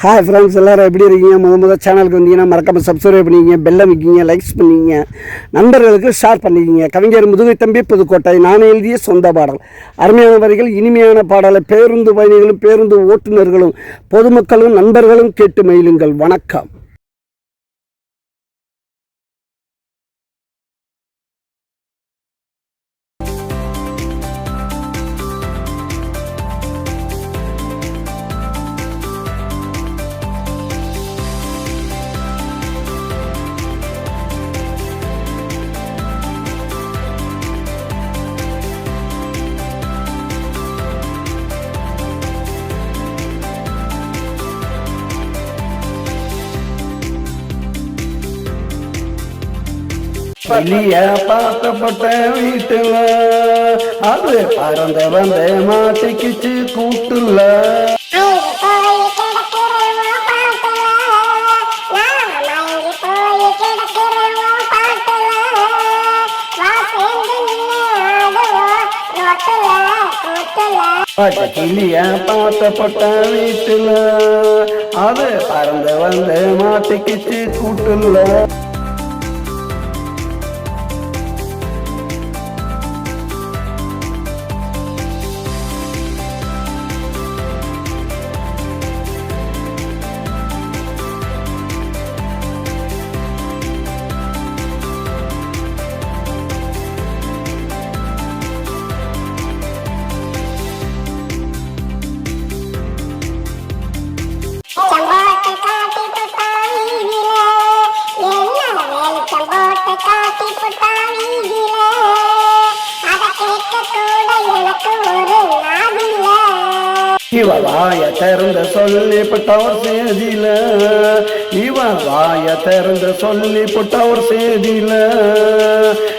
Hi friends, எல்லோரும் எப்படி இருக்கீங்க? முதல் சேனலுக்கு வந்தீங்கன்னா மறக்காமல் சப்ஸ்கிரைப் பண்ணிக்கிங்க, பெல்லை வைக்கிங்க, லைக்ஸ் பண்ணிக்கிங்க, நண்பர்களுக்கு ஷேர் பண்ணிக்கிங்க. கவிஞர் முதுகை தம்பி புதுக்கோட்டை. நான் எழுதிய சொந்த பாடல். அருமையான வரிகள், இனிமையான பாடலை பேருந்து பயணிகளும் பேருந்து ஓட்டுநர்களும் பொதுமக்களும் நண்பர்களும் கேட்டு மகிழுங்கள். வணக்கம். வெளிய பார்க்கப்பட்ட வீட்டுல அது பறந்த வந்த மாட்டிக்கிச்சு கூட்டுல. கிளிய பார்த்தப்பட்ட வீட்டுல அது பறந்த வந்த மாட்டிக்கிச்சு கூட்டுல. இவ வாய திறந்த சொல்லிப்பட்டவர் சேதியில, இவ வாய திறந்த சொல்லிப்பட்டவர் சேதியில,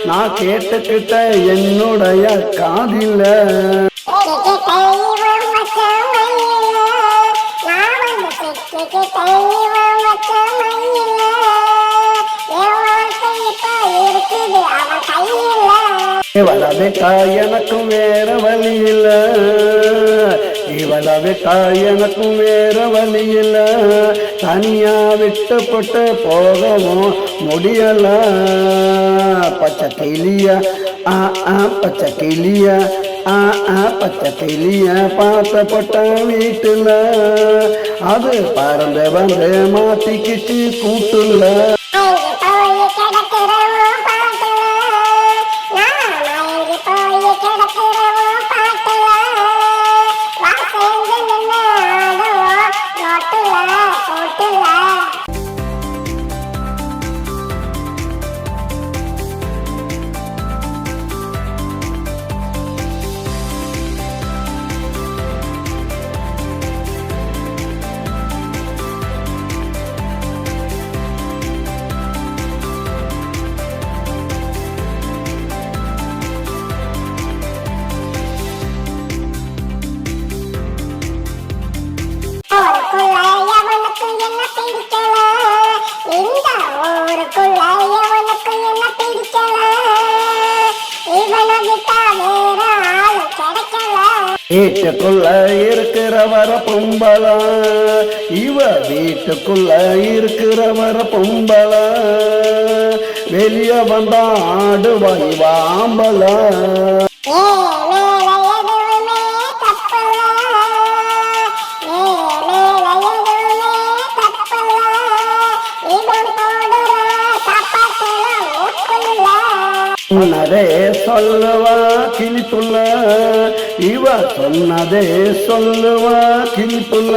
நான் கேட்டுக்கிட்ட என்னுடைய காதில. இவளை விட்டா எனக்கும் வேற வழி இல்ல, இவளை விட்டா எனக்கும் வேற வழி இல்ல, தனியா விட்டுப்பட்டு போகவும் முடியல. பச்சை கிளியா பச்சை கிளியா பச்சை கிளிய பார்த்தப்பட்ட வீட்டுல அது பறந்து வந்து மாட்டிக்கிச்சு கூட்டுல. வீட்டுக்குள்ள இருக்கிற வர பொம்பளா, இவ வீட்டுக்குள்ள இருக்கிற வர பொம்பளா, வெளிய வந்தா ஆடுவா இவ ஆம்பளா. சொன்னதே சொல்லுவா கிளிப்புள்ள, இவ சொன்னதே சொல்லுவா கிளிப்புள்ள,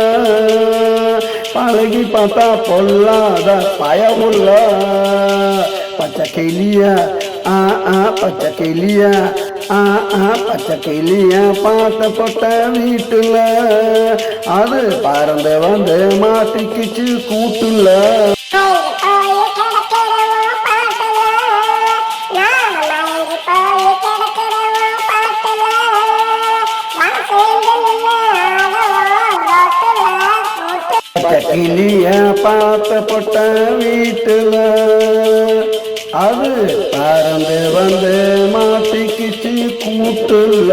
பழகி பார்த்தா பொல்லாத பயமுள்ள. பச்சை கிளியா பச்சை கிளியா பச்சை கிளிய பார்த்தப்பட்ட வீட்டுல அது பறந்து வந்து மாட்டிக்கிச்சு கூட்டுல. கிளிய பார்த்தப்பட்ட வீட்டுல அது பறந்து வந்து மாட்டிக்கிச்சு கூட்டுல.